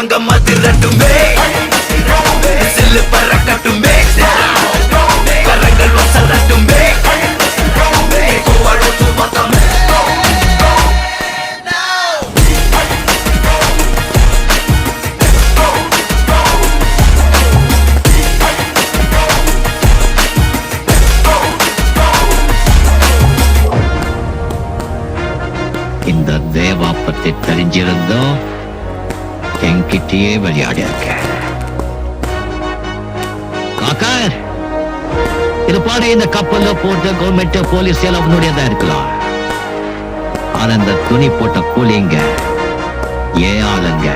அரங்கம் அதிரட்டுமே சில்லு பறக்கட்டுமே கரங்கள் வசரட்டுமே இந்த தேவா பத்தி தெரிஞ்சிருந்தோம் என்கிட்டயே விளையாடி இருக்க காக்கர் இது பாட இந்த கப்பல்ல போட்ட கவர்மெண்ட் போலீஸ் எல்லாம் அவனுடையதான் இருக்கலாம் ஆனா இந்த துணி போட்ட கூலிங்க ஏன் ஆளுங்க